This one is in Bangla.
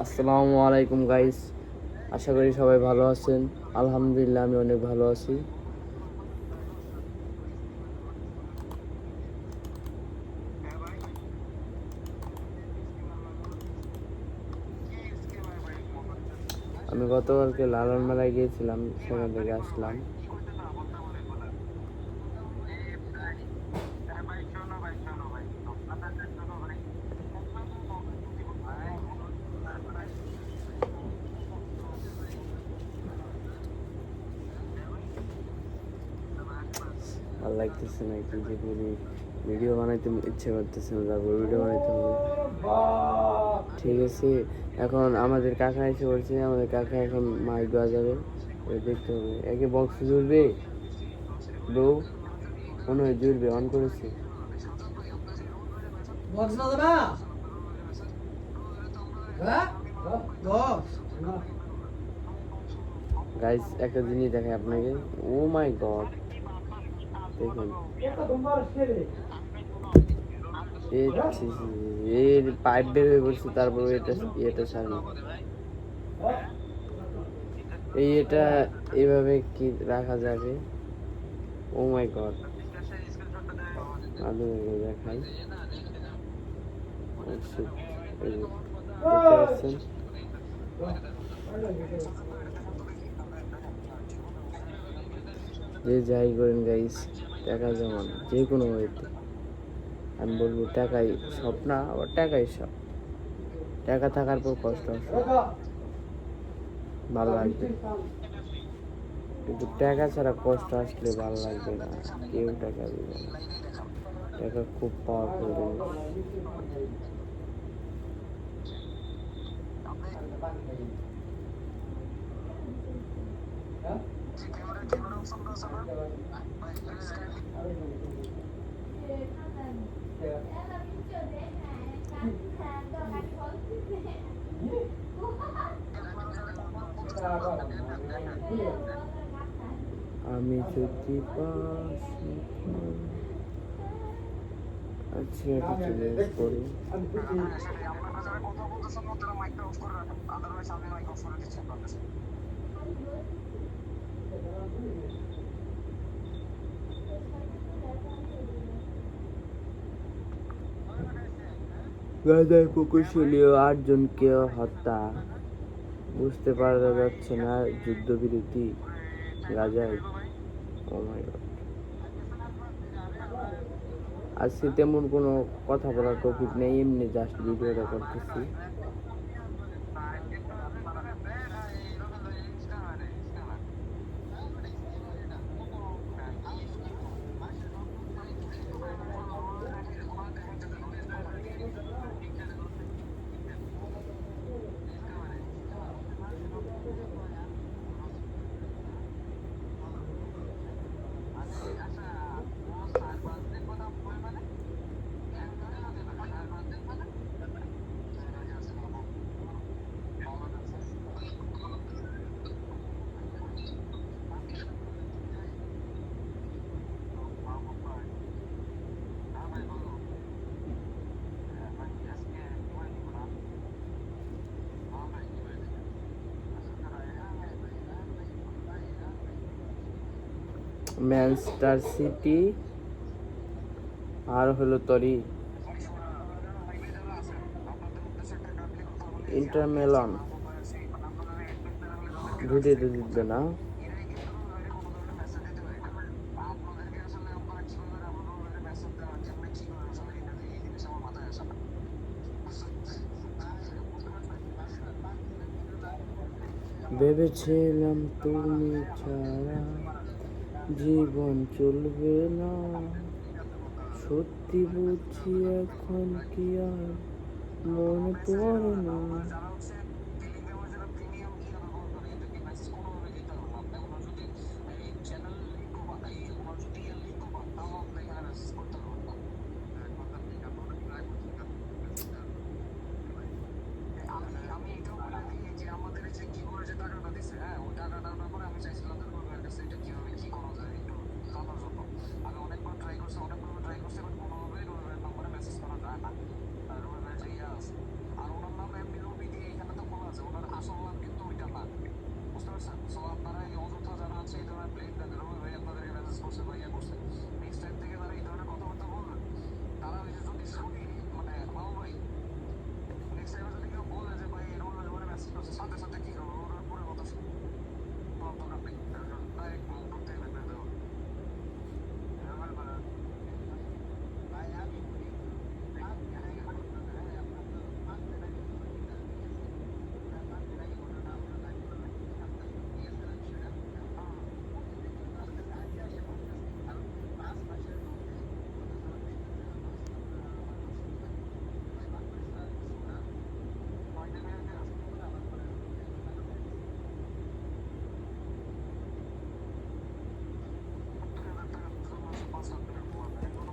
আসসালামু আলাইকুম গাইস, আশা করি সবাই ভালো আছেন। আলহামদুলিল্লাহ আমি অনেক ভালো আছি। আমি গতকালকে লালন মেলায় গিয়েছিলাম, সেখান থেকে আসলাম। ভালো লাগতেছে না, কি যে করি, ভিডিও বানাইতে ইচ্ছে করতেছে না, তারপর ভিডিও বানাইতে হবে। ঠিক আছে, এখন আমাদের কাকা এসে বলছে, আমাদের কাকা এখন মাইক বাজাবে, দেখতে হবে। একে বক্স জুড়বে, ব্রো মনে হয় জুড়বে, অন করেছে। বক্স বাজাবে না? হ্যাঁ বক্স না। গাইস একটা জিনিস দেখাই আপনাকে। ও মাই গড, দেখুন এর পাইপ বের হয়ে পড়ছে, তারপর এটা সামনে এটা এইভাবে কি রাখা যাবে? ও মাই গড, আপনাদেরকে দেখাই। Oh shit, এই যে, দেখতে পাচ্ছেন? যে যাই করেন গাইস, টাকা জমান যে কোনো ওয়েতে, আমি বলবো টাকাই সব না, আবার টাকাই সব। টাকা থাকার পর কষ্ট আছে, ভালো লাগবে, কিন্তু টাকা ছাড়া কষ্ট আসলে ভালো লাগবে না। কেউ টাকা দিবে না, টাকা খুব পাওয়ারফুল জিনিস। আমি যদি আচ্ছা একটা জিনিস করি। গাজায় প্রকৌশলীয় 8 জনকে হত্যা, বুঝতে পারা যাচ্ছে না যুদ্ধবিরতি গাজায়। ও মাই গড, আজকে তেমন কোনো কথা বলার টপিক নেই, এমনি জাস্ট ভিডিওটা করতেছি। ম্যানচেস্টার সিটি আর হলো তরি ইন্টার মিলান ভিডিওতে জিতবে না। ভেবেছিলাম তুমি ছাড়া জীবন চলবে না, সত্যি বুঝছি এখন কি আর মনে পড়ে না।